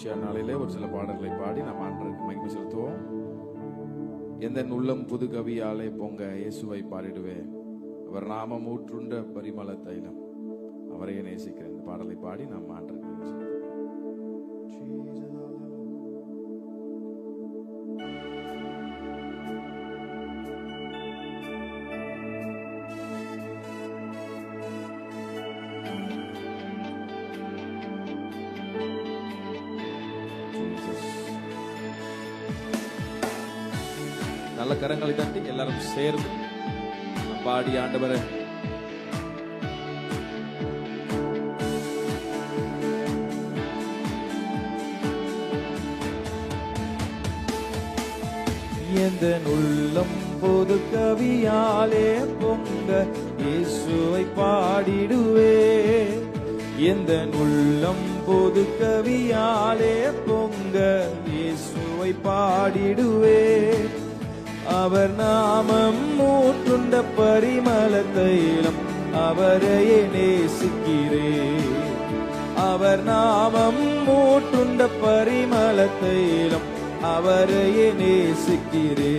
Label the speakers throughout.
Speaker 1: மகிழ்ச்சியான நாளிலே ஒரு சில பாடல்களை பாடி நாம் ஆண்டவருக்கு மகிமை செலுத்துவோம். எந்த உள்ளம் புது கவியாலே பொங்க இயேசுவை பாடிடுவேன், அவர் நாமம் ஊற்றுண்ட பரிமள தைலம், அவரையே நேசிக்கிற இந்த பாடலை பாடி நாம் ஆண்டவருக்கு மகிமை செலுத்துவோம். நல்ல கரங்களை தட்டி எல்லாரும் சேர்ந்து பாடி ஆண்டவரே
Speaker 2: எந்த உள்ளம் பொது கவியாலே பொங்க இயேசுவை பாடிடுவே, எந்த உள்ளம் பொது கவியாலே பொங்க இயேசுவை பாடிடுவே, அவர் நாமம் ஊற்றுண்ட பரிமள தைலம், அவரையே நேசிக்கிறே, அவர் நாமம் ஊற்றுண்ட பரிமள தைலம், அவரையே நேசிக்கிறே.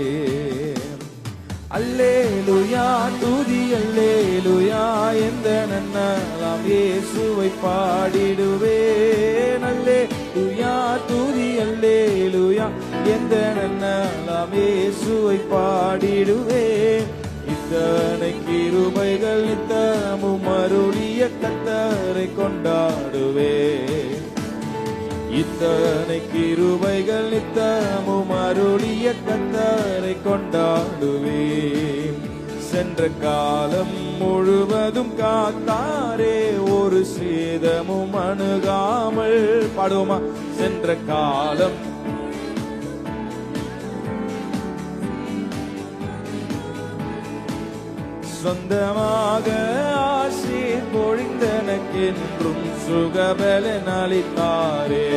Speaker 2: அல்லேலூயா துதி அல்லேலூயா, எந்த நன்னாளாம் இயேசுவை பாடிடுவேன். அல்லேலூயா துதி அல்லேலூயா, எந்த நன்னாளாம் இயேசுவை பாடிடுவேன். இத்தனை கிருபைகள் நித்தமும் அருளிய கர்த்தரை கொண்டாடுவேன், இத்தனை கிருபைகள் நித்தமும் அருளிய கர்த்தரை கொண்டாடுவேன். சென்ற காலம் முழுவதும் காத்தாரே, ஒரு சேதமும் அணுகாமல் பாடுவோமா. சென்ற காலம் சொந்தமாக ஆசி பொழிந்தனக்கென்றும் சுகபலன் அளித்தாரே,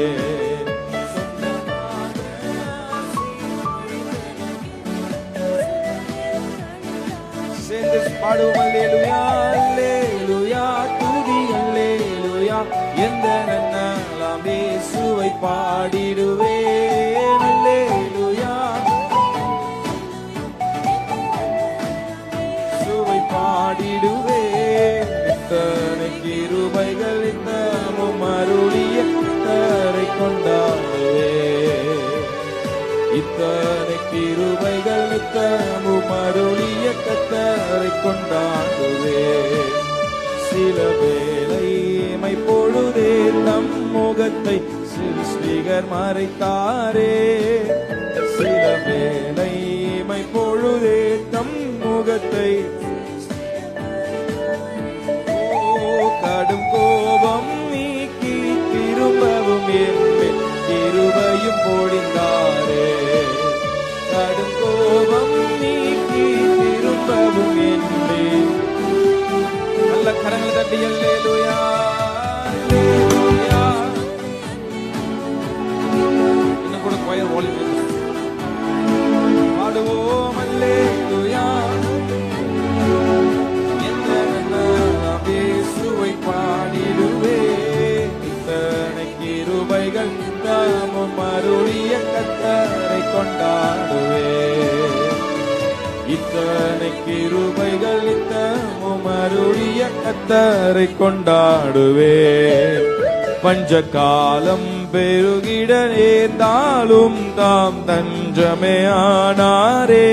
Speaker 2: சேர்ந்து பாடுவோம். அல்லேலூயா அல்லேலூயா துதி அல்லேலூயா, எந்த நன்னாளாம் இயேசுவை பாடிடுவேன். அல்லேலூயா இயேசுவை பாடிடுவேன். இத்தனை கிருபைகள் நித்தமும் அருளிய கர்த்தரை கொண்டாடுவேன், இத்தனை கிருபைகள் நித்தமும் அருளிய கர்த்தரை கொண்டாடுவேன். சில வேளை இமை பொழுதே தம் முகத்தை சிருஷ்டிகர் மறைத்தாரே, சில வேளை இமை பொழுதே தம் முகத்தை கடும் கோபம் நீக்கி திரும்பவும் என்மேல் கிருபையும் பொழிந்தாரே, கடும் கோபம் நீக்கி திரும்பவும் என்மேல். நல்ல கரங்களை தட்டி அல்லேலூயா அல்லேலூயா. இன்னும் கூட கொயர் வால்யூம் பாடுவோம். அல்லேலூயா இயேசுவை பாடிடுவே, இத்தனை கிருபைகள் தாமும் அருளிய கர்த்தரை கொண்டாடுவே, இத்தனை கிருபைகள் தாமும் அருளிய கர்த்தரை கொண்டாடுவே. பஞ்ச காலம் பெருகிட நேர்ந்தாலும் தாம் தஞ்சமே ஆனாரே,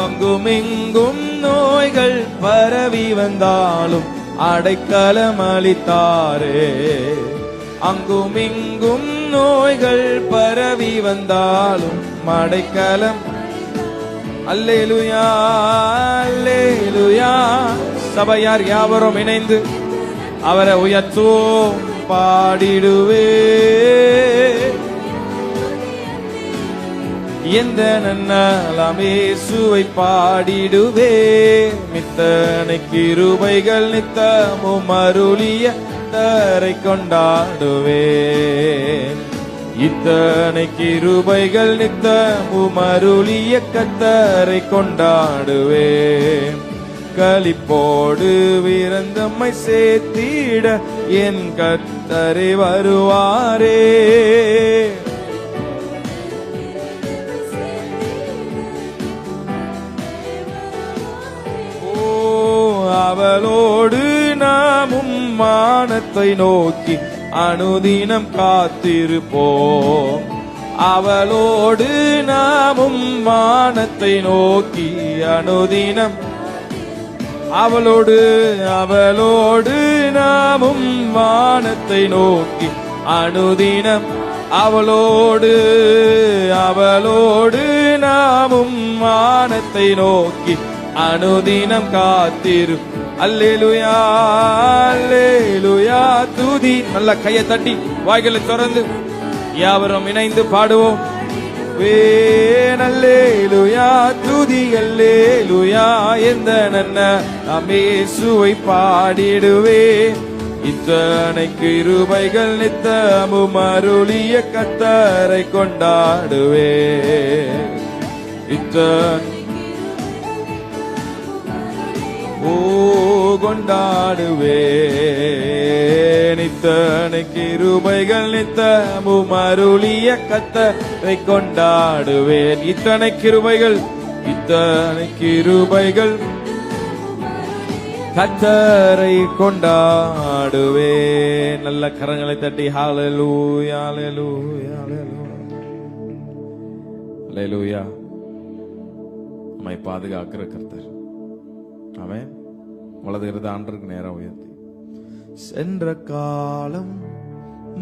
Speaker 2: அங்குமிங்கும் நோய்கள் பரவி வந்தாலும் அடைக்கலம் அளித்தாரே, அங்குமிங்கும் நோய்கள் பரவி வந்தாலும் அடைக்கலம். அல்லேலூயா அல்லேலூயா. சபையார் யாவரும் இணைந்து அவரை உயர்த்துவோம், பாடிடுவே, எந்த நன்னாளாம் இயேசுவை பாடிடுவே, இத்தனை கிருபைகள் நித்தமும் அருளிய கர்த்தரை கொண்டாடுவேன், இத்தனை கிருபைகள் நித்தமும் அருளிய கர்த்தரை கொண்டாடுவேன். களிப்போடு விருந்தம்மை சேர்த்திட என் கர்த்தரை வருவாரே. ஓ, அவளோடு நாமும் வானத்தை நோக்கி அனுதினம் காத்திருப்போம். அவளோடு நாமும் வானத்தை நோக்கி அனுதினம், அவளோடு நாமும் வானத்தை நோக்கி அனுதினம், அவளோடு நாமும் வானத்தை நோக்கி அனுதினம் காத்திரு. அல்லேலூயா அல்லேலூயா துதி. நல்ல கையை தட்டி வாய்களை திறந்து யாவரும் இணைந்து பாடுவோம். அல்லேலூயா துதி அல்லேலூயா. எந்த நன்ன நாம் இயேசுவை பாடிடுவே. இத்தனை கிருபைகள் நித்தமும் அருளிய கர்த்தரை கொண்டாடுவே. ஓ கொண்டாடுவே. இத்தனை கிருபைகள் நித்தமும் அருளிய கர்த்தரை கொண்டாடுவேன். இத்தனை கிருபைகள் கர்த்தரை கொண்டாடுவேன். நல்ல கரங்களை தட்டி ஹல்லேலூயா ஹல்லேலூயா ஹல்லேலூயா. நம்மை பாதுகாக்கிற கர்த்தர். ஆமென். வலது கரத்தை ஆண்டவருக்கு நேரா உயர்த்தி. சென்ற காலம்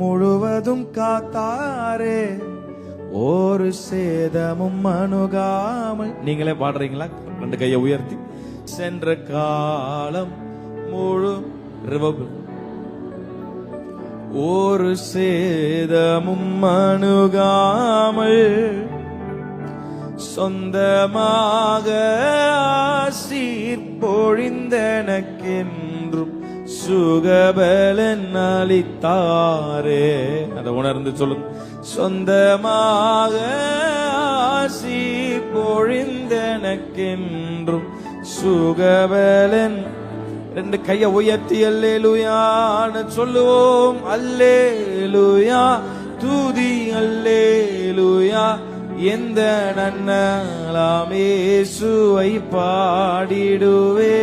Speaker 2: முழுவதும் காத்தாரே, ஒரு சேதமும் அணுகாமல். நீங்களே பாடுறீங்களா? ரெண்டு கையை உயர்த்தி. சென்ற காலம் முழு ஒரு சேதமும் அணுகாமல் சொந்தமாக ஆசீர் பொழிந்தனக்கென்றும் சுகபலன் அளித்தாரே. அதை உணர்ந்து சொல்லுங்க. சொந்தமாக ஆசீர் பொழிந்தனக்கென்றும் சுகபலன். ரெண்டு கையை உயர்த்தி அல்லேலூயான்னு சொல்லுவோம். அல்லேலூயா துதி அல்லேலூயா. எந்த நன்னாளாம் இயேசுவை பாடிடுவே.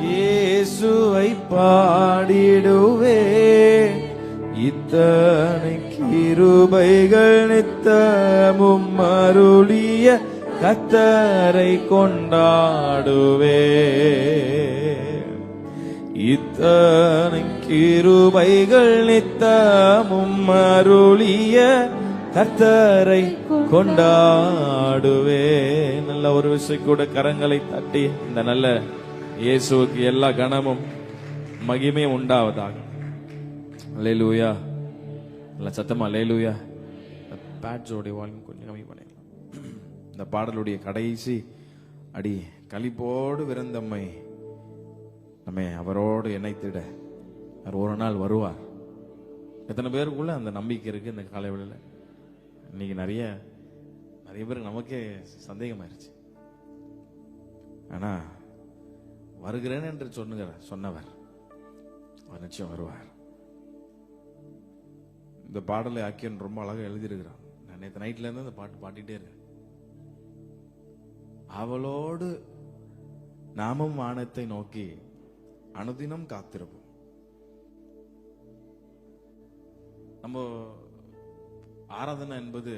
Speaker 2: இயேசுவை பாடிடுவே. இத்தனை கிருபைகள் நித்தமும் அருளிய கர்த்தரை கொண்டாடுவே. இத்தனை கிருபைகள் நித்தமும் அருளிய கர்த்தரை கொண்டாடுவே. நல்ல ஒரு விஷயம் கூட கரங்களை தட்டி இந்த நல்ல இயேசுவுக்கு எல்லா கனமும் மகிமையும் உண்டாவதாக. அல்லேலூயா. நல்ல சத்தமா அல்லேலூயா. பேட்ஸோடைய வால்யூம் கொஞ்சம் கம்மி பண்ணிக்கலாம். இந்த பாடலுடைய கடைசி அடி களிப்போடு விருந்தம்மை நம்ம அவரோடு இணைத்திட அவர் ஒரு நாள் வருவார். எத்தனை பேருக்குள்ள அந்த நம்பிக்கை இருக்கு? இந்த காலை வேளையில இன்னைக்கு நிறைய பேருக்கு நமக்கே சந்தேகமாயிருச்சு. ஆனா வருகிறேன் என்று சொன்னவர் அவர் நிச்சயம் வருவார். இந்த பாடலை ஆக்கியன் ரொம்ப அழகா எழுதியிருக்கிறான். நான் நேற்று நைட்ல இருந்து இந்த பாட்டு பாடிட்டே இருக்கேன். அவளோடு நாமும் வானத்தை நோக்கி அனுதினம் காத்திருப்போம். நம்ம ஆராதனை என்பது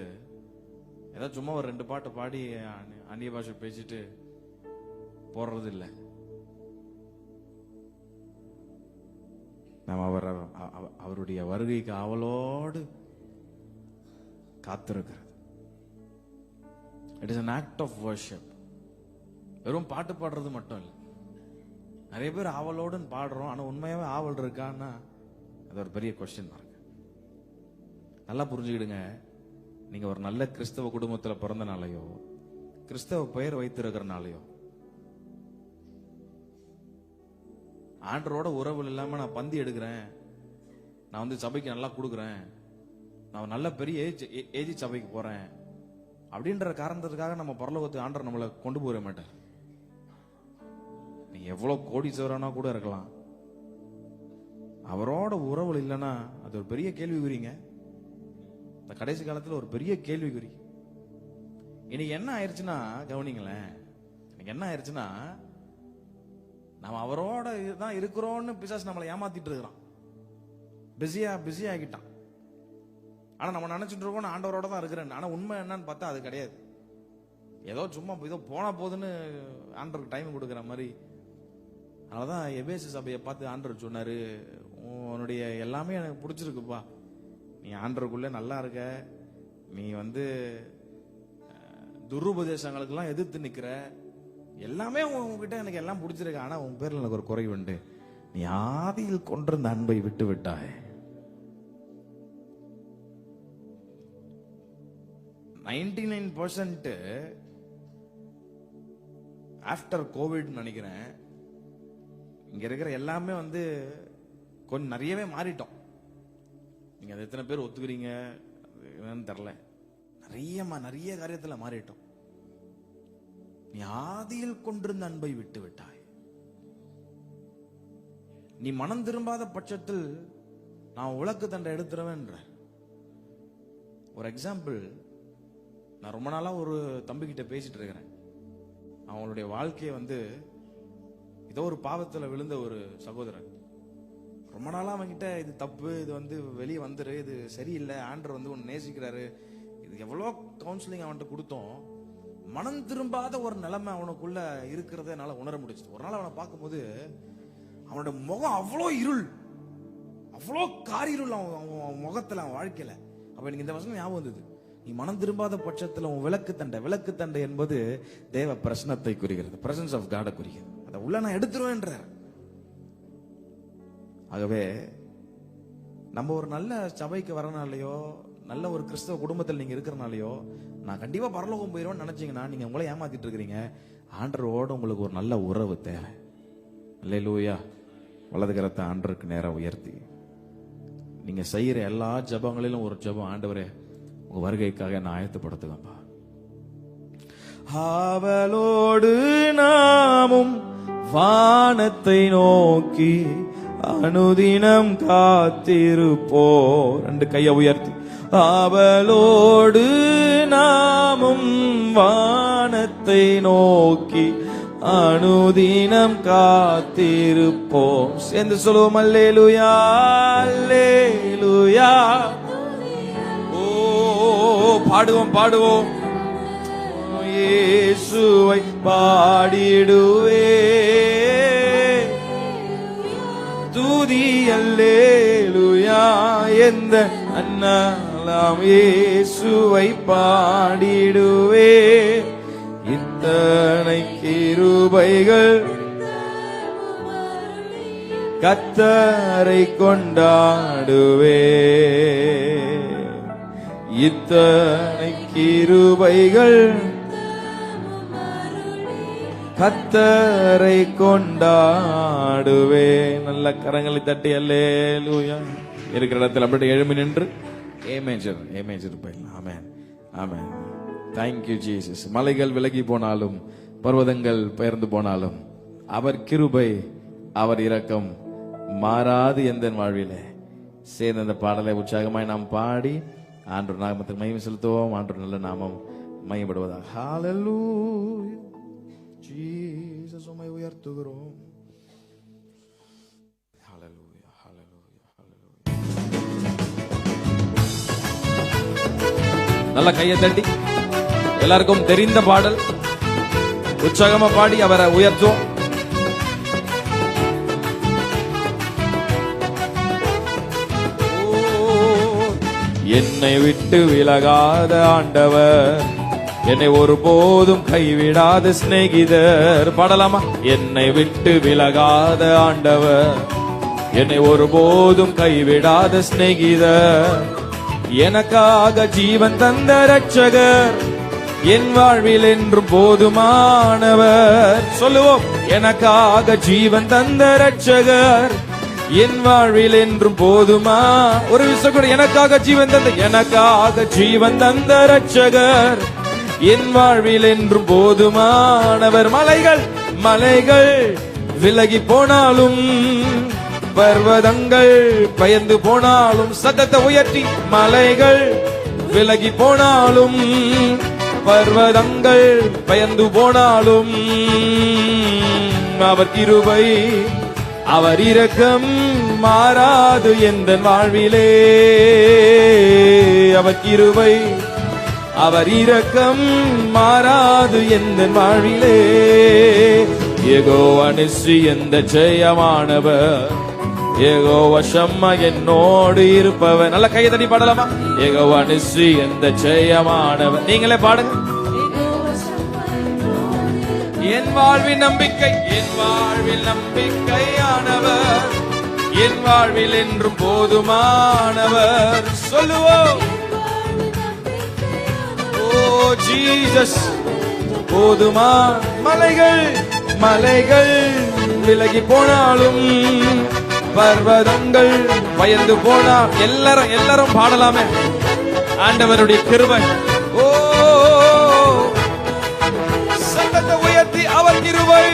Speaker 2: ஏதாவது சும்மா ஒரு ரெண்டு பாட்டை பாடி அந்நிய பாஷை பேசிட்டு போடுறது இல்லை. நாம் அவருடைய வருகைக்கு அவளோடு காத்திருக்கிறது. It is an act of worship. வெறும் பாட்டு பாடுறது மட்டும் இல்லை. நிறைய பேர் ஆவலோடுன்னு பாடுறோம். ஆனா உண்மையாவே ஆவல் இருக்கான்னா அது ஒரு பெரிய கொஸ்டின் மார்க். நல்லா புரிஞ்சுக்கிடுங்க. நீங்க ஒரு நல்ல கிறிஸ்தவ குடும்பத்துல பிறந்தனாலையோ கிறிஸ்தவ பெயர் வைத்திருக்கிறனாலையோ ஆண்டரோட உறவு இல்லாம நான் பந்தி எடுக்கிறேன், நான் வந்து சபைக்கு நல்லா கொடுக்குறேன், நான் நல்ல பெரிய ஏஜி சபைக்கு போறேன் அப்படின்ற காரணத்துக்காக நம்ம பரலோகத்துக்கு ஆண்டவர் நம்மளை கொண்டு போக மாட்டார். நீ எவ்வளவு கோடீஸ்வரனா கூட இருக்கலாம், அவரோட உறவு இல்லைன்னா அது ஒரு பெரிய கேள்விக்குறிங்க. இந்த கடைசி காலத்துல ஒரு பெரிய கேள்விக்குறி. இன்னைக்கு என்ன ஆயிடுச்சுன்னா, கவனிங்களேன், இன்னைக்கு என்ன ஆயிடுச்சுன்னா, நம்ம அவரோட தான் இருக்கிறோம்னு பிசாசு நம்மளை ஏமாத்திட்டு இருக்கிறான். பிஸி ஆகிட்டான். ஆனா நம்ம நினைச்சிட்டு இருக்கோம் நான் ஆண்டவரோட தான் இருக்கிறேன். ஆனா உண்மை என்னன்னு பார்த்தா அது கிடையாது. ஏதோ சும்மா ஏதோ போனா போதுன்னு ஆண்டவருக்கு டைம் கொடுக்குற மாதிரி. அதனாலதான் எபேசு சபையை பார்த்து ஆண்டவர் சொன்னாரு, உன்னுடைய எல்லாமே எனக்கு பிடிச்சிருக்குப்பா, நீ ஆண்டவருக்குள்ள நல்லா இருக்க, நீ வந்து துருபதேசங்களுக்கெல்லாம் எதிர்த்து நிக்கிற, எல்லாமே உங்ககிட்ட எனக்கு எல்லாம் பிடிச்சிருக்கு. ஆனா உன் பேர்ல எனக்கு ஒரு குறை உண்டு, நீ ஆதியில் கொண்டிருந்த அன்பை விட்டு விட்டாய். 99% ஆஃப்டர் கோவிட் நினைக்கிறேன், இங்க இருக்கிற எல்லாமே வந்து கொஞ்சம் நிறையவே மாறிட்டோம். நீங்க அது எத்தனை பேர் ஒத்துக்கிறீங்க என்னன்னு தெரியல. நிறைய காரியத்துல மாறிட்டோம். நீ ஆதியில் கொண்டிருந்த அன்பை விட்டு விட்டாய். நீ மனம் திரும்பாத பட்சத்தில் நான் உலக்கு தண்டை எடுத்துருவேன்ற ஒரு எக்ஸாம்பிள். நான் ரொம்ப நாளா ஒரு தம்பி கிட்ட பேசிட்டு இருக்கிறேன். அவங்களுடைய வாழ்க்கையை வந்து ஏதோ ஒரு பாவத்துல விழுந்த ஒரு சகோதரன். ரொம்ப நாளா அவன்கிட்ட இது தப்பு, இது வந்து வெளியே வந்துரு, இது சரியில்லை, ஆண்டவர் வந்து உன்னை நேசிக்கிறாரு, இது எவ்வளோ கவுன்சிலிங் அவன்கிட்ட கொடுத்தோம். மனம் திரும்பாத ஒரு நிலைமை அவனுக்குள்ள இருக்கிறத என்னால உணர முடிச்சு. ஒரு நாள் அவனை பார்க்கும்போது அவனோட முகம் அவ்வளோ இருள், அவ்வளோ காரிருள் அவன் முகத்துல, அவன் வாழ்க்கையில. அப்ப எனக்கு இந்த வசனம் ஞாபகம் வந்தது. நீ மனம் திரும்பாத பட்சத்துல உன் விளக்கு தண்டை என்பது தேவ பிரசனத்தை குறிக்கிறது, பிரசன்ஸ் ஆஃப் காட குறிக்கிறது. அதை உள்ள நான் எடுத்துருவேன்ற. ஆகவே நம்ம ஒரு நல்ல சபைக்கு வரனாலையோ, நல்ல ஒரு கிறிஸ்தவ குடும்பத்தில் நீங்க இருக்கிறனாலையோ நான் கண்டிப்பா பரலோகம் போயிடுவேன்னு நினைச்சீங்கன்னா நீங்க உங்களை ஏமாத்திட்டு இருக்கிறீங்க. ஆண்டவரோட உங்களுக்கு ஒரு நல்ல உறவு தேவை. அல்லேலூயா. வலது கரத்தை ஆண்டவருக்கு நேரா உயர்த்தி நீங்க செய்யற எல்லா ஜபங்களிலும் ஒரு ஜபம், ஆண்டவரே உங்க வருகைக்காக என்ன ஆயத்தப்படுத்துங்கப்பா. ஆவலோடு நாமும் வானத்தை நோக்கி அனுதினம் காத்திருப்போ. ரெண்டு கையை உயர்த்தி, ஆவலோடு நாமும் வானத்தை நோக்கி அனுதினம் காத்திருப்போம். சேர்ந்து சொல்லுவோம், அல்லேலூயா அல்லேலூயா. ஓ பாடுவோம், இயேசுவை பாடிடுவே துதி அல்லேலூயா. எந்த அண்ணாலாம் இயேசுவை பாடிடுவே. இத்தனை கிருபைகள் கர்த்தரை கொண்டாடுவே. இத்தனை கிருபைகள் கர்த்தரை கொண்டாடுவே. நல்ல கரங்களை தட்டி அல்லேலூயா. இருக்கிற இடத்துல அப்படியே எழுமி நின்று ஏ மேஜர் போயிடலாம். Amen amen. Thank you Jesus. மலைகள் விலகி போனாலும் பர்வதங்கள் பெயர்ந்து போனாலும் அவர் கிருபை அவர் இரக்கம் மாறாது எந்த வாழ்விலே. சேர்ந்த அந்த பாடலை உற்சாகமாய் நாம் பாடி ஆண்டவர் நாமத்துக்கு மகிமை செலுத்துவோம். ஆண்டவர் நல்ல நாமம் மகிமைப்படுவதாக. ஹல்லேலூயா. ஜீசஸ் உம்மை உயர்த்துகிறோம். ஹல்லேலூயா ஹல்லேலூயா ஹல்லேலூயா. நல்ல கையை தட்டி எல்லாருக்கும் தெரிந்த பாடல் உற்சாகமா பாடி அவரை உயர்த்துவோம். என்னை விட்டு விலகாத ஆண்டவர், என்னை ஒருபோதும் கைவிடாத சிநேகிதர். பாடலாமா? என்னை விட்டு விலகாத ஆண்டவர், என்னை ஒருபோதும் கைவிடாத சிநேகிதர். எனக்காக ஜீவன் தந்த ரட்சகர், என் வாழ்வில் என்றும் போதுமானவர். சொல்லுவோம், எனக்காக ஜீவன் தந்த ரட்சகர் என் வாழ்வில் என்றும் போதுமா. ஒரு விஷயம் கூட, எனக்காக ஜீவன் தந்த, எனக்காக ஜீவன் தந்த ரட்சகர் என் வாழ்வில் என்றும் போதுமானவர். மலைகள் மலைகள் விலகி போனாலும், பர்வதங்கள் பயந்து போனாலும், சத்தத்தை உயர்த்தி, மலைகள் விலகி போனாலும், பர்வதங்கள் பயந்து போனாலும், அவர் கிருபை அவர் இரக்கம் மாறாது எந்த வாழ்விலே. அவர் கிருபை அவர் இரக்கம் மாறாது எந்த வாழ்விலே. யெகோவா நிஸ்ஸி எந்த ஜெயமானவர், யெகோவா ஷம்மா என்னோடு இருப்பவர். நல்ல கையை தட்டி பாடலாமா? யெகோவா நிஸ்ஸி எந்த ஜெயமானவர். நீங்களே பாடுங்க. என் வாழ்வின் நம்பிக்கை, என் வாழ்வில் நம்பிக்கையானவர், என் வாழ்வில் என்றும் போதுமானவர். சொல்லுவோம், ஓ ஜீசஸ் போதுமா. மலைகள் மலைகள் விலகி போனாலும், பர்வதங்கள் பயந்து போனால், எல்லாரும் பாடலாமே. ஆண்டவருடைய கிருபை, ஓ சத்தத்தை உயர்த்தி, அவர் கிருபை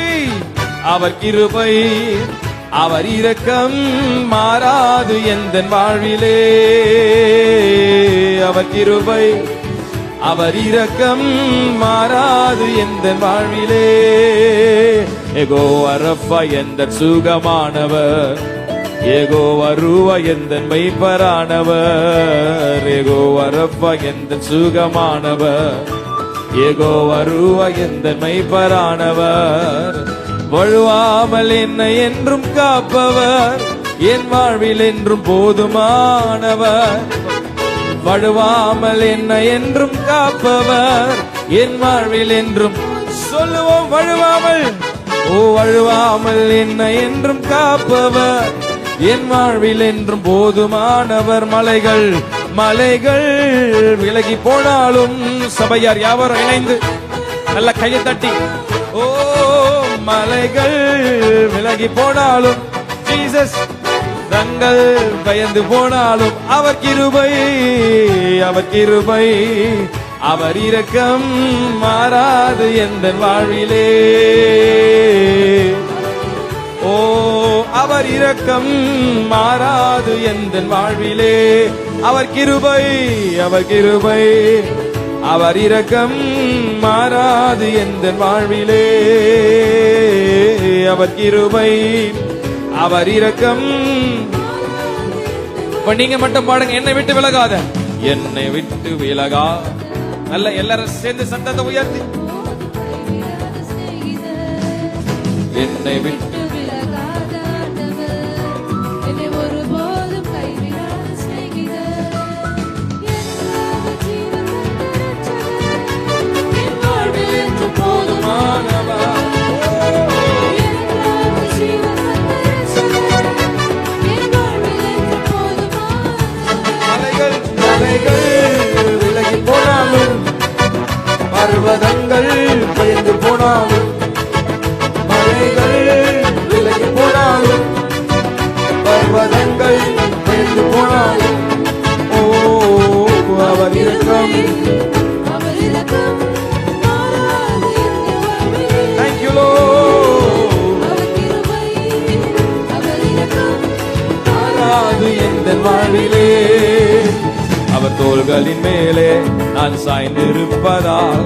Speaker 2: அவர் கிருபை அவர் இரக்கம் மாறாது எந்த வாழ்விலே. அவர் கிருபை அவர் இரக்கம் மாறாது எந்த வாழ்விலே. யெகோவா ரஃபா எந்த சுகமானவர், யெகோவா ரூவா எந்த மெய்ப்பரானவர். யெகோவா ரஃபா எந்த சுகமானவர், யெகோவா ரூவா எந்த மெய்ப்பரானவர். வழுவாமல் என்னை என்றும் காப்பவர், என் வாழ்வில் என்றும் போதுமானவர். வழுவாமல் என்னை என்றும் காப்பவர், என் வாழ்வில் என்றும். சொல்லுவோம், வழுவாமல், ஓ வழுவாமல் என்னை என்றும் காப்பவர், என் வாழ்வில் என்றும் போதுமானவர். மலைகள் மலைகள் விலகி போனாலும், சபையார் யாவரும் இணைந்து நல்ல கையை தட்டி, ஓ மலைகள் விலகி போனாலும், ஜீசஸ் தங்கள் பயந்து போனாலும், அவர் கிருபை அவர் கிருபை அவர் இரக்கம் மாறாது எந்த வாழ்விலே. ஓ அவர் இரக்கம் மாறாது எந்த வாழ்விலே. அவர் கிருபை அவர் கிருபை அவர் இரக்கம் மாறாது எந்த வாழ்விலே. அவர் கிருபை அவர் இரக்கம். நீங்க மட்டும் பாடுங்க, என்னை விட்டு விலகாத, என்னை விட்டு விலகா. நல்ல எல்லாரும் சேர்ந்து சத்தத்தை உயர்த்தி, என்னை விட்டு விலகி போனாலும், பர்வதங்கள் பயந்து போனாலும், மலைகள் விலகி போனாலும், பர்வதங்கள் பயந்து போனாலும், ஓ அவர் இரக்கம். Thank you Lord. மாறாது எந்த வாழ்விலே. அவர் தோள்களின் மேலே நான் சாய்ந்திருப்பதால்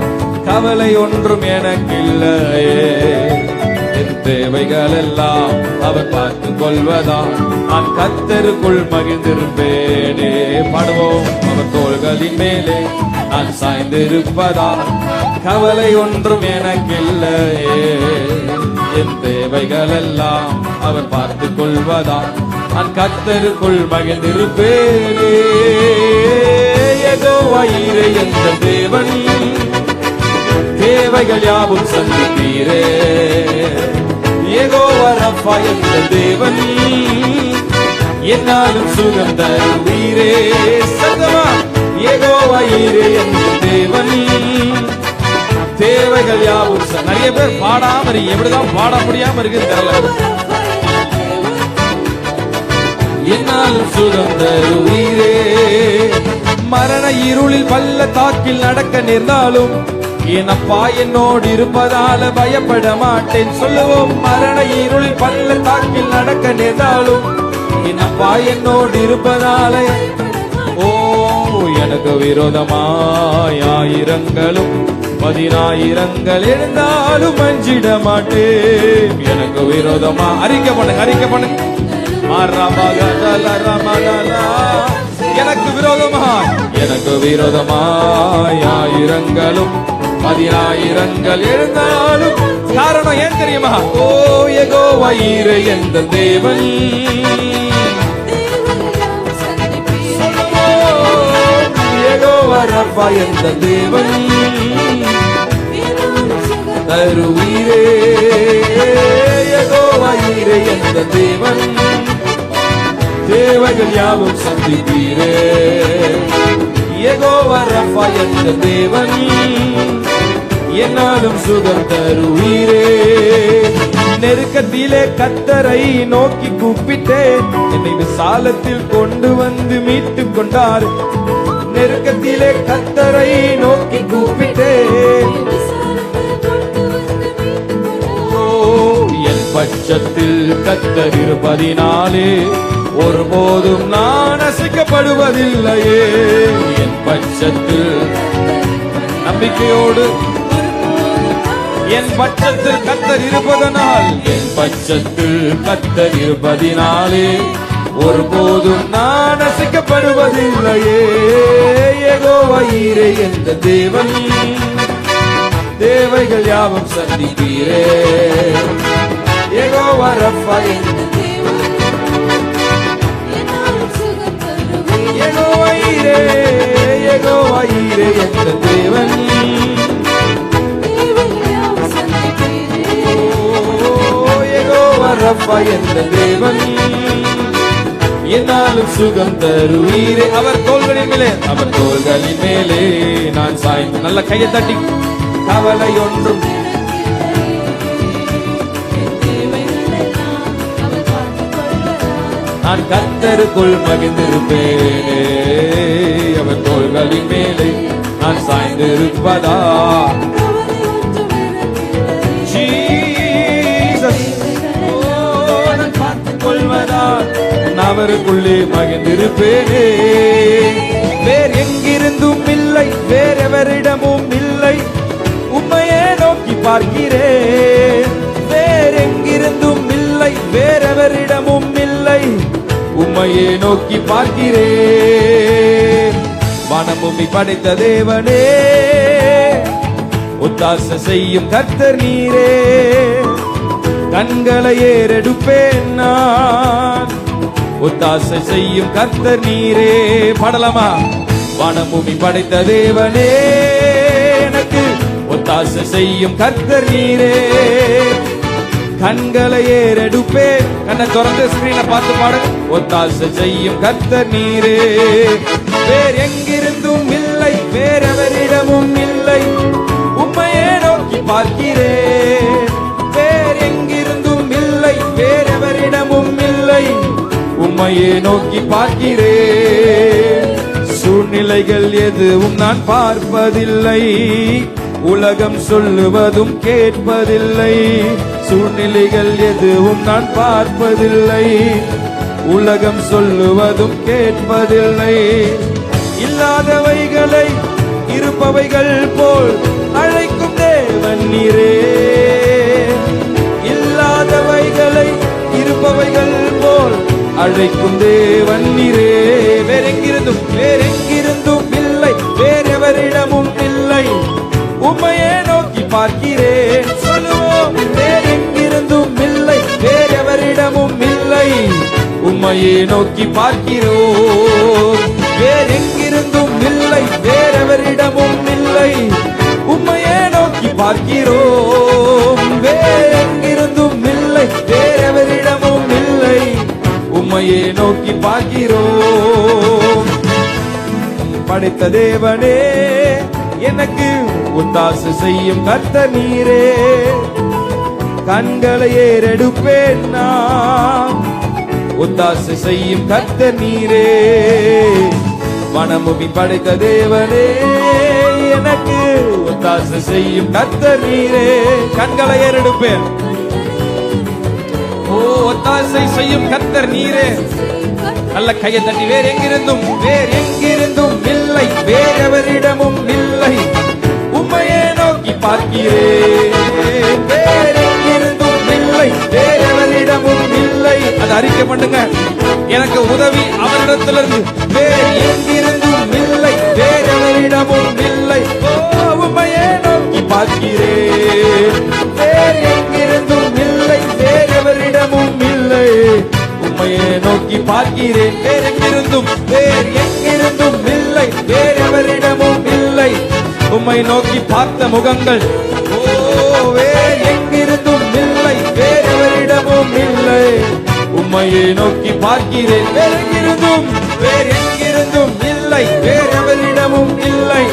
Speaker 2: கவலை ஒன்றும் எனக்கில்லையே. என் தேவைகள் எல்லாம் அவர் பார்த்துக் கொள்வதால் நான் கர்த்தருக்குள் மகிழ்ந்திருப்பேனே. பாடுவோம், அவர் தோள்களின் மேலே நான் சாய்ந்திருப்பதால் கவலை ஒன்றும் எனக்கில்லையே. என் தேவைகள் எல்லாம் அவர் பார்த்துக் கொள்வதால் நான் கர்த்தருக்குள் மகிழ்ந்திருப்பேனே. யெகோவா ஈரே என்ற தேவன், தேவைகள் யாவும் சந்தித்தீரே. யெகோவா ரஃபா என்ற தேவன், என்னாலும் சுகம் தருவீரே. சத்தமா, யெகோவா ஈரே என்ற தேவன், தேவைகள் யாவும் நிறைய பேர் பாடாம இருக்கு. எப்படிதான் பாட முடியாம இருக்கு தெரியல. என்னால் சுகம் தருவீரே. மரண இருளில் பள்ளத்தாக்கில் நடக்க நேர்ந்தாலும் என் அப்பா என்னோடு இருப்பதால பயப்பட மாட்டேன். சொல்லுவோம், மரண இருளில் பள்ளத்தாக்கில் நடக்க நேர்ந்தாலும் என் அப்பா என்னோடு இருப்பதால ஓ எனக்கு விரோதமாய் ஆயிரங்களும் 10,000 எழுந்தாலும் அஞ்சிட மாட்டேன். எனக்கு விரோதமா அறிக்கை பண்ணுங்க, அறிக்கை பண்ணுங்க. எனக்கு விரோதமாய், எனக்கு விரோதமாய் ஆயிரங்களும் 10,000 எழுந்தாலும் காரணம் ஏன் தெரியுமா? ஓ யெகோவா ஈரே எந்த தேவன். யெகோவா ரப்பா எந்த தேவன் தருவீரே. யெகோவா ஈரே எந்த தேவன் தேவைகள் யாவும் சந்திப்பீரே. யெகோவா ரப்பா எந்த தேவன் என்னாலும் சுகம் தருவீரே. நெருக்கத்திலே கர்த்தரை நோக்கி கூப்பிட்டேன், என்னை விசாலத்தில் கொண்டு வந்து மீட்டுக் கொண்டார். நெருக்கத்திலே கர்த்தரை நோக்கி கூப்பிட்டேன், என் பட்சத்தில் கர்த்தர் இருப்பதினாலே ஒருபோதும் நான் அசைக்கப்படுவதில்லையே. என் பட்சத்தில் நம்பிக்கையோடு என் பட்சத்தில் கர்த்தர் இருப்பதனால், என் பட்சத்தில் கர்த்தர் இருப்பதினாலே ஒருபோதும் நான் அசைக்கப்படுவதில்லையே. யெகோவா ஈரே எந்த தேவன் தேவைகள் யாவும் சந்திப்பீரே. யெகோவா ரப்பா யெகோவா ஈரே, யெகோவா ஈரே எந்த தேவன் யெகோவா ரப்பா எந்த தேவன் என்னாலும் சுகம் தருவீரே. அவர் தோள்களின் மேலே, அவர் தோள்களின் மேலே நான் சாய்ந்து நல்ல கையை தட்டி கவலை ஒன்றும் நான் கர்த்தருக்குள் மகிழ்ந்திருப்பேனே. அவர் தோள்களின் மேலே நான் சாய்ந்திருப்பதா அவருக்குள்ளே மகிழ்ந்திருப்பேனே. வேறு எங்கிருந்தும் இல்லை, வேறெவரிடமும் இல்லை, உம்மையே நோக்கி பார்க்கிறேன். வேறெங்கிருந்தும் இல்லை, வேறெவரிடமும் இல்லை, உம்மையே நோக்கி பார்க்கிறேன். வானபூமி படைத்த தேவனே, ஒத்தாசை செய்யும் கர்த்தர் நீரே. கண்களை ஏறெடுப்பேன் நான், ஒத்தாசை செய்யும் கர்த்தர் நீரே. பாடலாமா? வானபூமி படைத்த தேவனே, எனக்கு ஒத்தாசை செய்யும் கர்த்தர் நீரே. கண்களை ஏறெடுப்பேன், கண்ணை திறந்து ஸ்கிரீனை பார்த்து பாடுங்க. ஒத்தாசை செய்யும் கர்த்தர் நீரே. வேறு எங்கிருந்தும் இல்லை, வேறெவரிடமும் இல்லை, உம்மையே நோக்கி பார்க்கிறேன். வேறு எங்கிருந்தும் இல்லை, வேறெவரிடமும் இல்லை, உம்மையே நோக்கி பார்க்கிறேன். சூழ்நிலைகள் எதுவும் நான் பார்ப்பதில்லை, உலகம் சொல்லுவதும் கேட்பதில்லை. சூழ்நிலைகள் எதுவும் நான் பார்ப்பதில்லை, உலகம் சொல்லுவதும் கேட்பதில்லை. இல்லாதவைகளை இருப்பவைகள் போல் அழைக்கும் தேவன் நீரே. இல்லாதவைகளை இருப்பவைகள் போல் அழைக்கும் தேவன் நீரே. வேறெங்கிருந்தும், வேறெங்கிருந்தும் இல்லை, வேறெவரிடமும் இல்லை, உம்மையே நோக்கி பார்க்கிறேன். சொல்லுவோம், வேறெங்கிருந்தும் இல்லை, வேறெவரிடமும் இல்லை, உம்மையே நோக்கி பார்க்கிறோம். வேறெங்கிருந்தும் இல்லை, வேறெவரிடமும் இல்லை, உம்மையே நோக்கி பார்க்கிறோம். வேறெங்கிருந்தும் இல்லை, வேறெவரிடமும் இல்லை, உம்மையே நோக்கி பார்க்கிறோம். படைத்த தேவனே, எனக்கு
Speaker 1: ஒத்தாசை செய்யும் கர்த்தர் நீரே. கண்களை ஏறெடுப்பேன் நான், ஒத்தாசை செய்யும் கர்த்தர் நீரே. வனமுமி படைத்த தேவனே, எனக்கு ஒத்தாசை செய்யும் கர்த்தர் நீரே. கண்களை ஏறெடுப்பேன். ஓ, ஒத்தாசை செய்யும் கர்த்தர் நீரே. நல்ல கையை தட்டி, வேறு எங்கிருந்தும் இல்லை, வேறெவரிடமும் இல்லை, உம்மையே நோக்கி பார்க்கிறேன். வேறெங்கிருந்தும் இல்லை, வேறெவரிடமும் இல்லை. அதை அறிக்கை பண்ணுங்க. எனக்கு உதவி அவரிடத்திலிருந்து. வேறு எங்கிருந்தும் இல்லை, வேறெவரிடமும் இல்லை, உம்மையே நோக்கி பார்க்கிறேன். வேறு எங்கிருந்தும் இல்லை, வேறெவரிடமும் இல்லை, உம்மையே நோக்கி பார்க்கிறேன். வேறெங்கிருந்தும் இல்லை, வேறெவரிடமும் இல்லை, உம்மை நோக்கி பார்த்த முகங்கள். ஓ, வேறு எங்கிருந்தும் இல்லை, வேறெவரிடமும் இல்லை, உம்மையே நோக்கி பார்க்கிறேன். வேறெங்கிருந்தும் இல்லை, வேறெவரிடமும் இல்லை,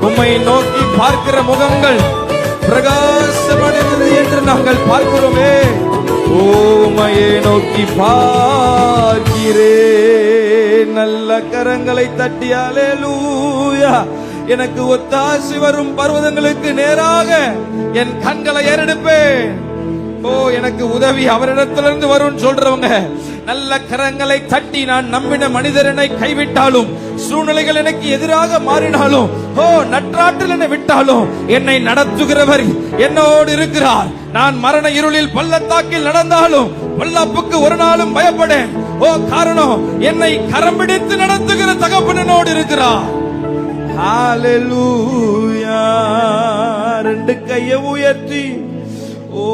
Speaker 1: உம்மை நோக்கி பார்க்கிற முகங்கள் பிரகாசமடைந்தது என்று நாங்கள் பார்க்கிறோமே. உம்மையே நோக்கி பார்க்கிறேன். நல்ல கரங்களை தட்டி அல்லேலூயா. எனக்கு ஒத்தாசை வரும் பர்வதங்களுக்கு நேராக என் கண்களை ஏறெடுப்பேன். ஓ, எனக்கு உதவி அவரிடத்திலிருந்து வரும் சொல்றவங்க நல்ல கரங்களை தட்டி, நான் நம்பின மனிதர் என்னை கைவிட்டாலும், சூழ்நிலைகள் எனக்கு எதிராக மாறினாலும், ஓ, நற்றாற்றில் என்னை விட்டாலும், என்னை நடத்துகிறவர் என்னோடு இருக்கிறார். நான் மரண இருளில் பள்ளத்தாக்கில் நடந்தாலும் பள்ளப்புக்கு ஒரு நாளும் பயப்படேன். ஓ, காரணம் என்னை கரம் பிடித்து நடத்துகிற தகப்பனோடு இருக்கிறார். ஹalleluya. ரெண்டு கையை உயர்த்தி, ஓ,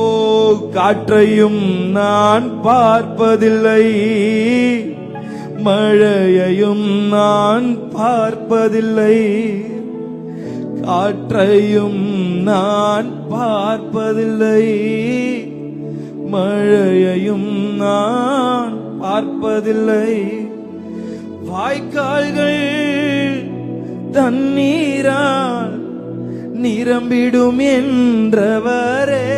Speaker 1: காற்றையும் நான் பார்ப்பதில்லை, மழையையும் நான் பார்ப்பதில்லை, காற்றையும் நான் பார்ப்பதில்லை, மழையையும் நான் பார்ப்பதில்லை, வாய்க்கால்கள் தண்ணீரால் நிரம்பிடும் என்றவரே,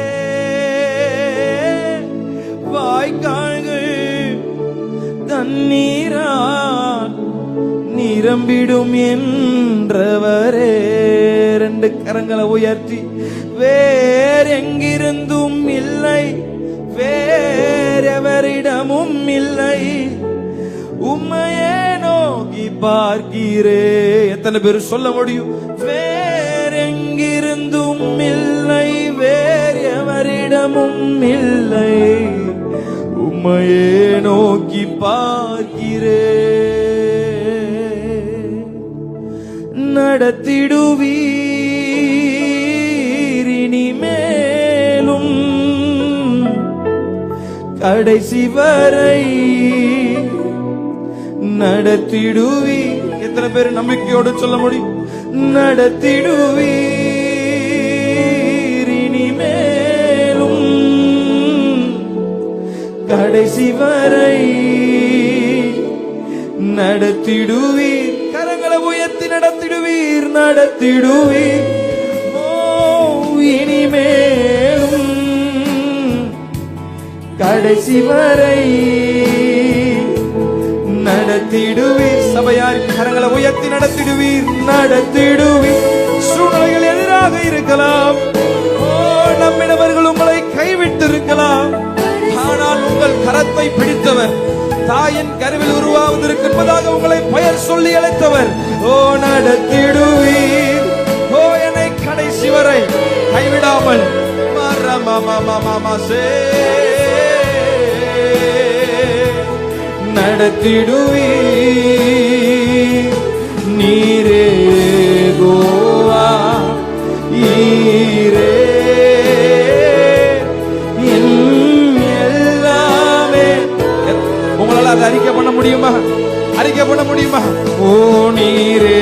Speaker 1: வாய்க்கால்கள் தண்ணீரால் நிரம்பிடும் என்றவரே. ரெண்டு கரங்களை உயர்த்தி, வேறெங்கிருந்தும் இல்லை, வேறெவரிடமும் இல்லை, உம்மையே நோக்கி பார்க்கிறே. எத்தனை பேர் சொல்ல முடியும்? வேறெங்கிருந்தும் இல்லை, வேறெவரிடமும் இல்லை, உம்மையே நோக்கி பார்க்கிறே. நடத்திடுவீர் இனிமேலும் கடைசி வரை, நடத்திடுவீர். எத்தனை பேர் நம்பிக்கையோடு சொல்ல முடியும்? நடத்திடுவீர் இனிமேலும் கடைசி வரை, நடத்திடுவீர். கரங்களை உயர்த்தி நடத்திடுவீர், நடத்திடுவீர். ஓ, இனிமேலும் கடைசி வரை நடத்திடுவீர். சபையார் கரங்களை உயர்த்தி நடத்திடுவீர், நடத்திடுவீர். சூழ்நிலைகள் எதிராக இருக்கலாம், ஓ, நம்மிடவர்கள் உங்களை கைவிட்டு இருக்கலாம், ஆனால் உங்கள் கரத்தை பிடித்தவர், தாயின் கருவில் உருவாவதற்கு முன்பதாக உங்களை பெயர் சொல்லி அழைத்தவர். ஓ, நடத்திடுவீர். ஓ, என்னை கடைசி வரை கைவிடாமல் நடத்திடுவீர். நீரே கோவா ஈரே எல்லாமே. உங்களால அதை அறிக்கை பண்ண முடியுமா? அறிக்கை பண்ண முடியுமா? ஓ, நீரே